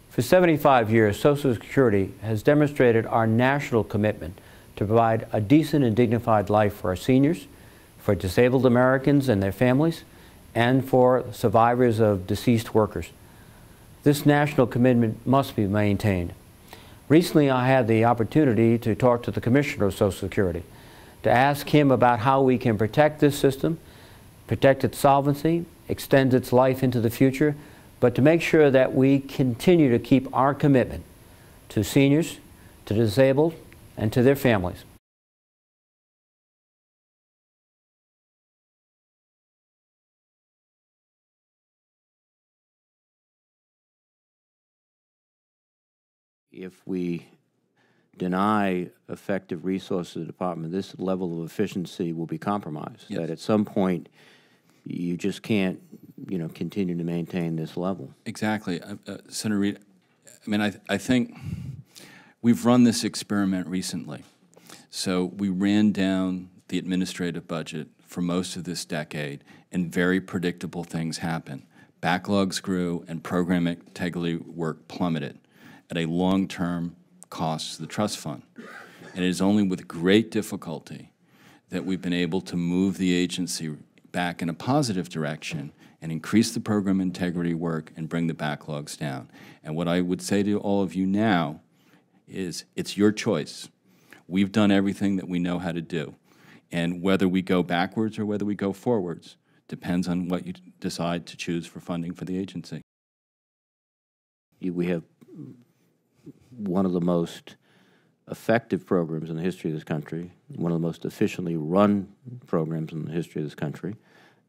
For 75 years, Social Security has demonstrated our national commitment to provide a decent and dignified life for our seniors, for disabled Americans and their families, and for survivors of deceased workers. This national commitment must be maintained. Recently, I had the opportunity to talk to the Commissioner of Social Security to ask him about how we can protect this system, protect its solvency, extend its life into the future, but to make sure that we continue to keep our commitment to seniors, to the disabled, and to their families. If we deny effective resources to the department, this level of efficiency will be compromised. Yes. That at some point, you just can't, continue to maintain this level. Exactly. Senator Reid, I mean, I think we've run this experiment recently. So we ran down the administrative budget for most of this decade, and very predictable things happened. Backlogs grew, and program integrity work plummeted at a long-term cost to the trust fund. And it is only with great difficulty that we've been able to move the agency back in a positive direction and increase the program integrity work and bring the backlogs down. And what I would say to all of you now is it's your choice. We've done everything that we know how to do. And whether we go backwards or whether we go forwards depends on what you decide to choose for funding for the agency. We have one of the most effective programs in the history of this country, one of the most efficiently run programs in the history of this country.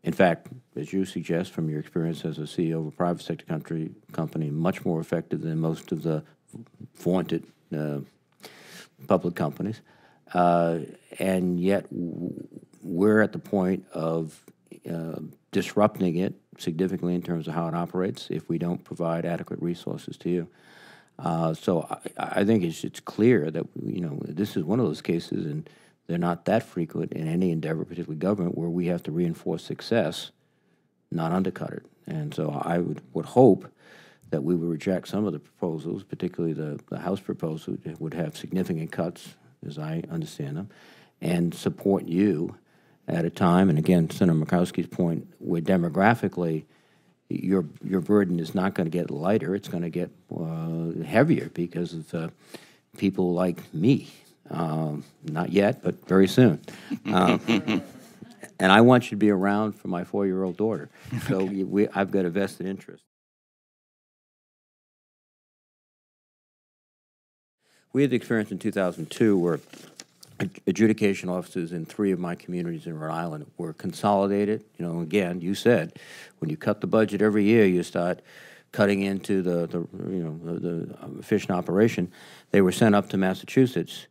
In fact, as you suggest from your experience as a CEO of a private sector company, much more effective than most of the vaunted public companies. And yet we're at the point of disrupting it significantly in terms of how it operates if we don't provide adequate resources to you. So I think it's clear that, this is one of those cases, and they're not that frequent in any endeavor, particularly government, where we have to reinforce success, not undercut it. And so I would hope that we would reject some of the proposals, particularly the House proposal would have significant cuts, as I understand them, and support you at a time, and again, Senator Murkowski's point, where demographically your burden is not going to get lighter, it's going to get heavier because of people like me. Not yet, but very soon. And I want you to be around for my 4-year-old daughter. So I've got a vested interest. We had the experience in 2002 where adjudication offices in 3 of my communities in Rhode Island were consolidated. Again, you said when you cut the budget every year, you start cutting into the efficient operation. They were sent up to Massachusetts.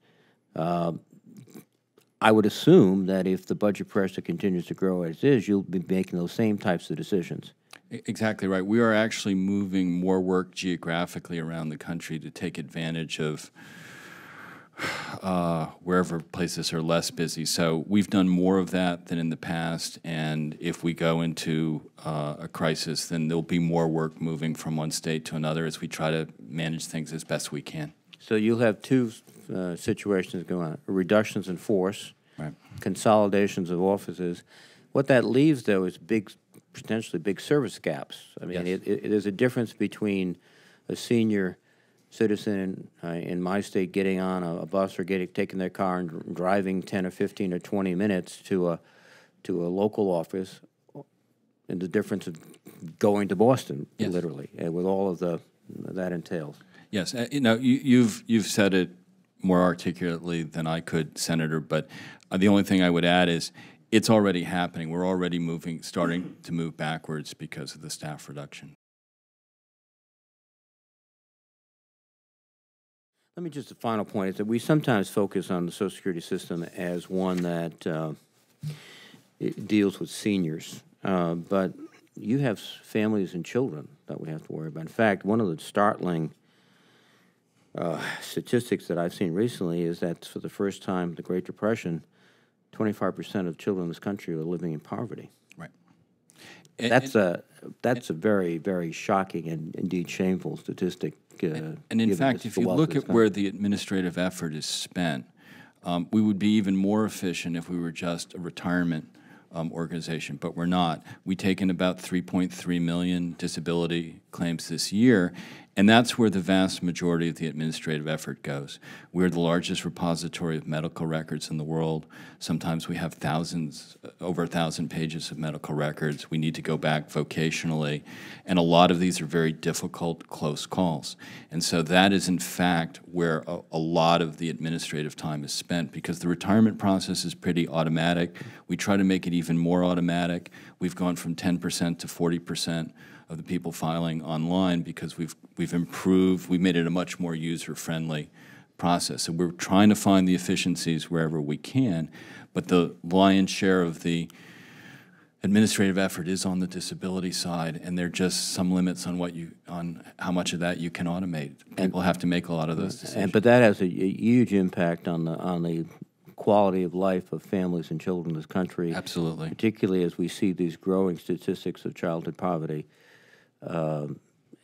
I would assume that if the budget pressure continues to grow as it is, you'll be making those same types of decisions. Exactly right. We are actually moving more work geographically around the country to take advantage of wherever places are less busy. So we've done more of that than in the past, and if we go into a crisis, then there'll be more work moving from one state to another as we try to manage things as best we can. So you'll have 2 situations going on: reductions in force, right, consolidations of offices. What that leaves, though, is potentially big service gaps. I mean, yes, there's a difference between a senior citizen in my state getting on a bus or taking their car and driving 10 or 15 or 20 minutes to a local office, and the difference of going to Boston, yes, literally, with all of that entails. Yes, you've said it more articulately than I could, Senator, but the only thing I would add is it's already happening. We're already starting to move backwards because of the staff reduction. Let me just, a final point is that we sometimes focus on the Social Security system as one that it deals with seniors, but you have families and children that we have to worry about. In fact, one of the startling statistics that I've seen recently is that for the first time, the Great Depression, 25% of children in this country are living in poverty. Right. That's a very, very shocking and indeed shameful statistic given And in fact, this- if the you wealth look of this at where the administrative effort is spent, we would be even more efficient if we were just a retirement organization, but we're not. We take in about 3.3 million disability claims this year, and that's where the vast majority of the administrative effort goes. We're the largest repository of medical records in the world. Sometimes we have thousands, over 1,000 pages of medical records. We need to go back vocationally, and a lot of these are very difficult, close calls. And so that is, in fact, where a lot of the administrative time is spent, because the retirement process is pretty automatic. We try to make it even more automatic. We've gone from 10% to 40% of the people filing online because we've improved, we've made it a much more user-friendly process. So we're trying to find the efficiencies wherever we can, but the lion's share of the administrative effort is on the disability side, and there are just some limits on how much of that you can automate. People have to make a lot of those decisions. But that has a huge impact on the quality of life of families and children in this country. Absolutely. Particularly as we see these growing statistics of childhood poverty.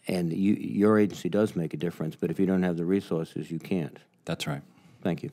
And your agency does make a difference, but if you don't have the resources, you can't. That's right. Thank you.